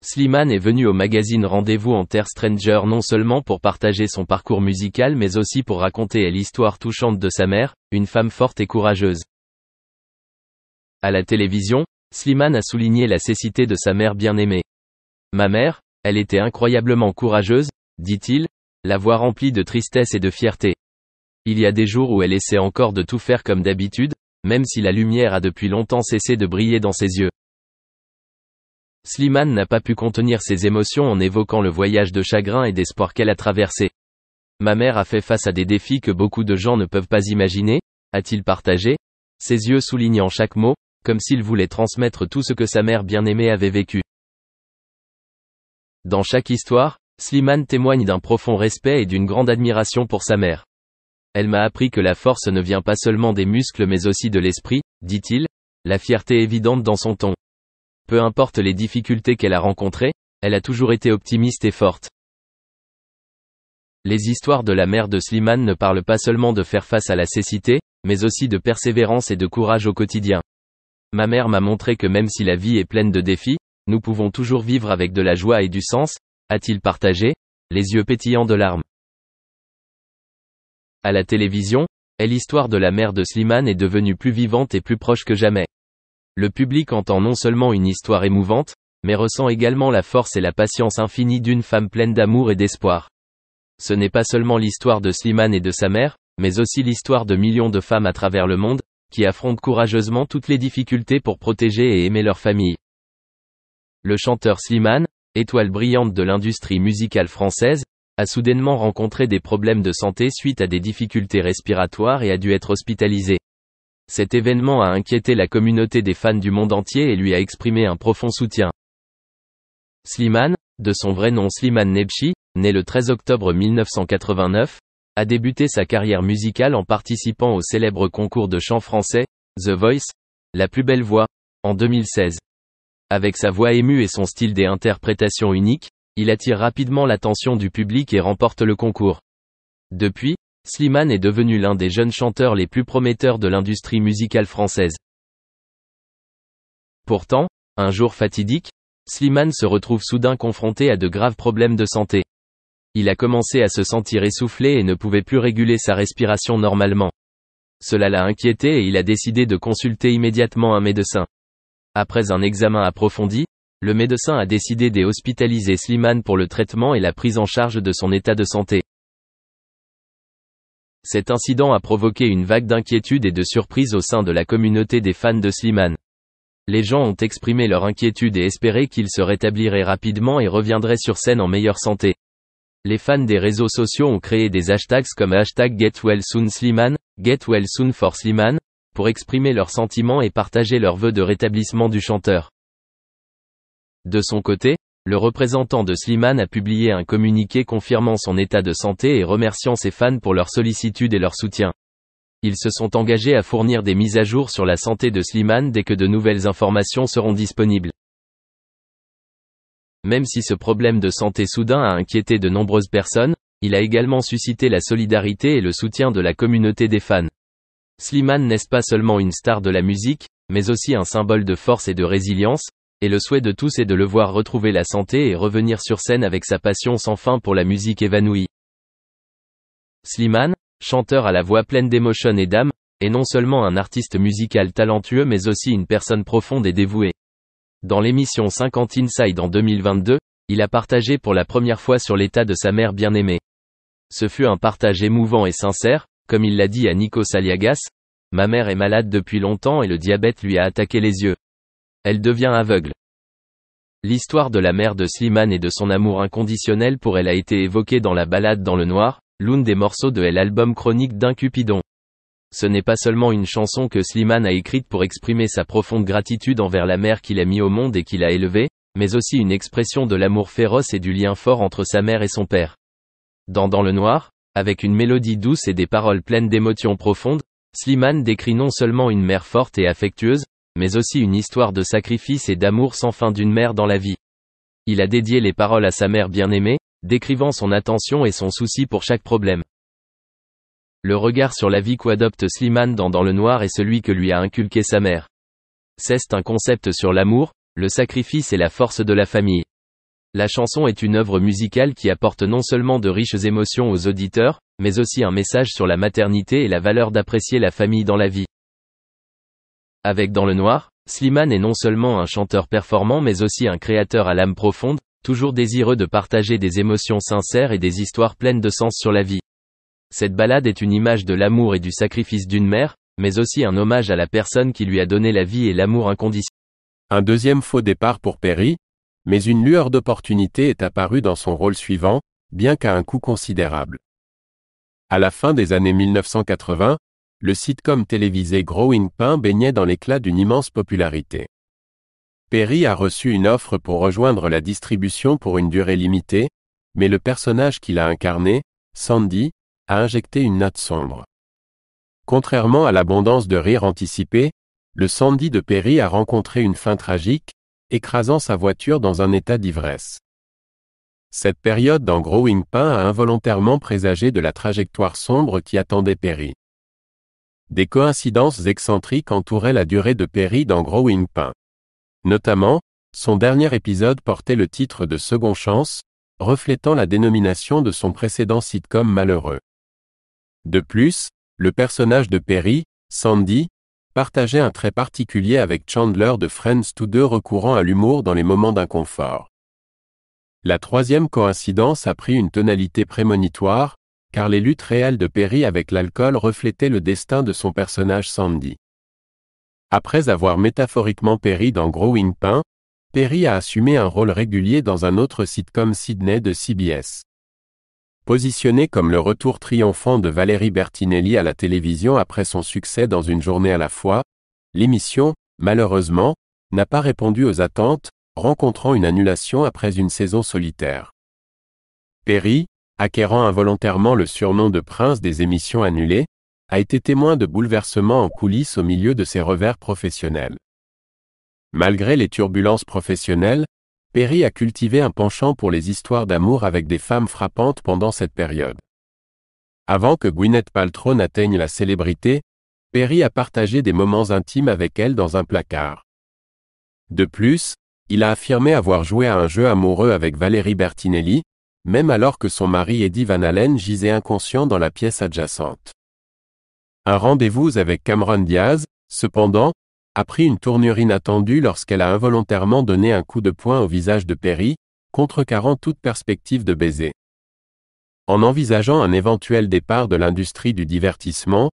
Slimane est venu au magazine Rendez-vous en Terre Stranger non seulement pour partager son parcours musical mais aussi pour raconter l'histoire touchante de sa mère, une femme forte et courageuse. À la télévision, Slimane a souligné la cécité de sa mère bien-aimée. Ma mère, elle était incroyablement courageuse, dit-il, la voix remplie de tristesse et de fierté. Il y a des jours où elle essaie encore de tout faire comme d'habitude, même si la lumière a depuis longtemps cessé de briller dans ses yeux. Slimane n'a pas pu contenir ses émotions en évoquant le voyage de chagrin et d'espoir qu'elle a traversé. Ma mère a fait face à des défis que beaucoup de gens ne peuvent pas imaginer, a-t-il partagé, ses yeux soulignant chaque mot, comme s'il voulait transmettre tout ce que sa mère bien-aimée avait vécu. Dans chaque histoire, Slimane témoigne d'un profond respect et d'une grande admiration pour sa mère. Elle m'a appris que la force ne vient pas seulement des muscles mais aussi de l'esprit, dit-il, la fierté évidente dans son ton. Peu importe les difficultés qu'elle a rencontrées, elle a toujours été optimiste et forte. Les histoires de la mère de Slimane ne parlent pas seulement de faire face à la cécité, mais aussi de persévérance et de courage au quotidien. Ma mère m'a montré que même si la vie est pleine de défis, nous pouvons toujours vivre avec de la joie et du sens, a-t-il partagé, les yeux pétillants de larmes. À la télévision, l'histoire de la mère de Slimane est devenue plus vivante et plus proche que jamais. Le public entend non seulement une histoire émouvante, mais ressent également la force et la patience infinie d'une femme pleine d'amour et d'espoir. Ce n'est pas seulement l'histoire de Slimane et de sa mère, mais aussi l'histoire de millions de femmes à travers le monde, qui affrontent courageusement toutes les difficultés pour protéger et aimer leur famille. Le chanteur Slimane, étoile brillante de l'industrie musicale française, a soudainement rencontré des problèmes de santé suite à des difficultés respiratoires et a dû être hospitalisé. Cet événement a inquiété la communauté des fans du monde entier et lui a exprimé un profond soutien. Slimane, de son vrai nom Slimane Nebchi, né le 13 octobre 1989, a débuté sa carrière musicale en participant au célèbre concours de chant français, The Voice, La plus belle voix, en 2016. Avec sa voix émue et son style d'interprétation unique, il attire rapidement l'attention du public et remporte le concours. Depuis, Slimane est devenu l'un des jeunes chanteurs les plus prometteurs de l'industrie musicale française. Pourtant, un jour fatidique, Slimane se retrouve soudain confronté à de graves problèmes de santé. Il a commencé à se sentir essoufflé et ne pouvait plus réguler sa respiration normalement. Cela l'a inquiété et il a décidé de consulter immédiatement un médecin. Après un examen approfondi, le médecin a décidé d'hospitaliser Slimane pour le traitement et la prise en charge de son état de santé. Cet incident a provoqué une vague d'inquiétude et de surprise au sein de la communauté des fans de Slimane. Les gens ont exprimé leur inquiétude et espéré qu'il se rétablirait rapidement et reviendrait sur scène en meilleure santé. Les fans des réseaux sociaux ont créé des hashtags comme #GetWellSoonSlimane, GetWellSoonForSlimane, pour exprimer leurs sentiments et partager leurs vœux de rétablissement du chanteur. De son côté, le représentant de Slimane a publié un communiqué confirmant son état de santé et remerciant ses fans pour leur sollicitude et leur soutien. Ils se sont engagés à fournir des mises à jour sur la santé de Slimane dès que de nouvelles informations seront disponibles. Même si ce problème de santé soudain a inquiété de nombreuses personnes, il a également suscité la solidarité et le soutien de la communauté des fans. Slimane n'est pas seulement une star de la musique, mais aussi un symbole de force et de résilience, et le souhait de tous est de le voir retrouver la santé et revenir sur scène avec sa passion sans fin pour la musique évanouie. Slimane, chanteur à la voix pleine d'émotion et d'âme, est non seulement un artiste musical talentueux mais aussi une personne profonde et dévouée. Dans l'émission 50 Inside en 2022, il a partagé pour la première fois sur l'état de sa mère bien-aimée. Ce fut un partage émouvant et sincère, comme il l'a dit à Nico Saliagas, « Ma mère est malade depuis longtemps et le diabète lui a attaqué les yeux. Elle devient aveugle. » L'histoire de la mère de Slimane et de son amour inconditionnel pour elle a été évoquée dans la balade dans le noir, l'un des morceaux de l'album Chronique d'un Cupidon. Ce n'est pas seulement une chanson que Slimane a écrite pour exprimer sa profonde gratitude envers la mère qu'il a mis au monde et qu'il a élevée, mais aussi une expression de l'amour féroce et du lien fort entre sa mère et son père. Dans le noir, avec une mélodie douce et des paroles pleines d'émotions profondes, Slimane décrit non seulement une mère forte et affectueuse, mais aussi une histoire de sacrifice et d'amour sans fin d'une mère dans la vie. Il a dédié les paroles à sa mère bien-aimée, décrivant son attention et son souci pour chaque problème. Le regard sur la vie qu'adopte Slimane dans le noir est celui que lui a inculqué sa mère. C'est un concept sur l'amour, le sacrifice et la force de la famille. La chanson est une œuvre musicale qui apporte non seulement de riches émotions aux auditeurs, mais aussi un message sur la maternité et la valeur d'apprécier la famille dans la vie. Avec Dans le Noir, Slimane est non seulement un chanteur performant mais aussi un créateur à l'âme profonde, toujours désireux de partager des émotions sincères et des histoires pleines de sens sur la vie. Cette ballade est une image de l'amour et du sacrifice d'une mère, mais aussi un hommage à la personne qui lui a donné la vie et l'amour inconditionnel. Un deuxième faux départ pour Perry, mais une lueur d'opportunité est apparue dans son rôle suivant, bien qu'à un coût considérable. À la fin des années 1980, le sitcom télévisé Growing Pains baignait dans l'éclat d'une immense popularité. Perry a reçu une offre pour rejoindre la distribution pour une durée limitée, mais le personnage qu'il a incarné, Sandy, a injecté une note sombre. Contrairement à l'abondance de rire anticipé, le Sandy de Perry a rencontré une fin tragique, écrasant sa voiture dans un état d'ivresse. Cette période dans Growing Pains a involontairement présagé de la trajectoire sombre qui attendait Perry. Des coïncidences excentriques entouraient la durée de Perry dans Growing Pains. Notamment, son dernier épisode portait le titre de Second Chance, reflétant la dénomination de son précédent sitcom malheureux. De plus, le personnage de Perry, Sandy, partageait un trait particulier avec Chandler de Friends, tous deux recourant à l'humour dans les moments d'inconfort. La troisième coïncidence a pris une tonalité prémonitoire, car les luttes réelles de Perry avec l'alcool reflétaient le destin de son personnage Sandy. Après avoir métaphoriquement péri dans Growing Pains, Perry a assumé un rôle régulier dans un autre sitcom Sydney de CBS. Positionné comme le retour triomphant de Valérie Bertinelli à la télévision après son succès dans Une journée à la fois, l'émission, malheureusement, n'a pas répondu aux attentes, rencontrant une annulation après une saison solitaire. Perry, acquérant involontairement le surnom de prince des émissions annulées, a été témoin de bouleversements en coulisses au milieu de ses revers professionnels. Malgré les turbulences professionnelles, Perry a cultivé un penchant pour les histoires d'amour avec des femmes frappantes pendant cette période. Avant que Gwyneth Paltrow n'atteigne la célébrité, Perry a partagé des moments intimes avec elle dans un placard. De plus, il a affirmé avoir joué à un jeu amoureux avec Valérie Bertinelli, même alors que son mari Eddie Van Halen gisait inconscient dans la pièce adjacente. Un rendez-vous avec Cameron Diaz, cependant, a pris une tournure inattendue lorsqu'elle a involontairement donné un coup de poing au visage de Perry, contrecarrant toute perspective de baiser. En envisageant un éventuel départ de l'industrie du divertissement,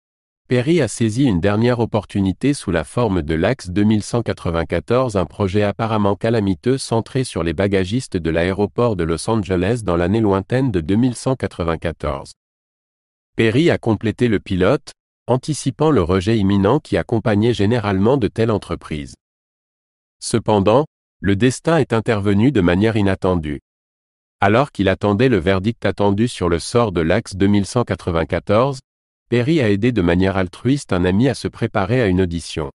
Perry a saisi une dernière opportunité sous la forme de l'Axe 2194, un projet apparemment calamiteux centré sur les bagagistes de l'aéroport de Los Angeles dans l'année lointaine de 2194. Perry a complété le pilote, anticipant le rejet imminent qui accompagnait généralement de telles entreprises. Cependant, le destin est intervenu de manière inattendue. Alors qu'il attendait le verdict attendu sur le sort de l'Axe 2194, Perry a aidé de manière altruiste un ami à se préparer à une audition.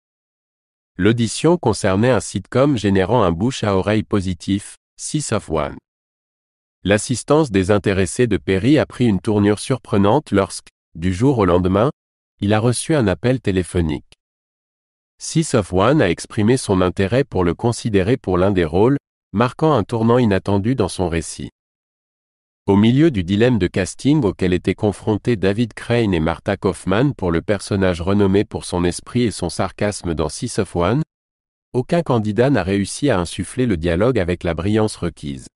L'audition concernait un sitcom générant un bouche-à-oreille positif, 6 of 1. L'assistance désintéressée de Perry a pris une tournure surprenante lorsque, du jour au lendemain, il a reçu un appel téléphonique. 6 of 1 a exprimé son intérêt pour le considérer pour l'un des rôles, marquant un tournant inattendu dans son récit. Au milieu du dilemme de casting auquel étaient confrontés David Crane et Martha Kaufman pour le personnage renommé pour son esprit et son sarcasme dans 6 of 1, aucun candidat n'a réussi à insuffler le dialogue avec la brillance requise.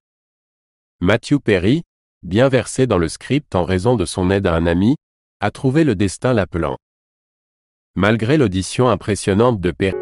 Matthew Perry, bien versé dans le script en raison de son aide à un ami, a trouvé le destin l'appelant. Malgré l'audition impressionnante de Perry,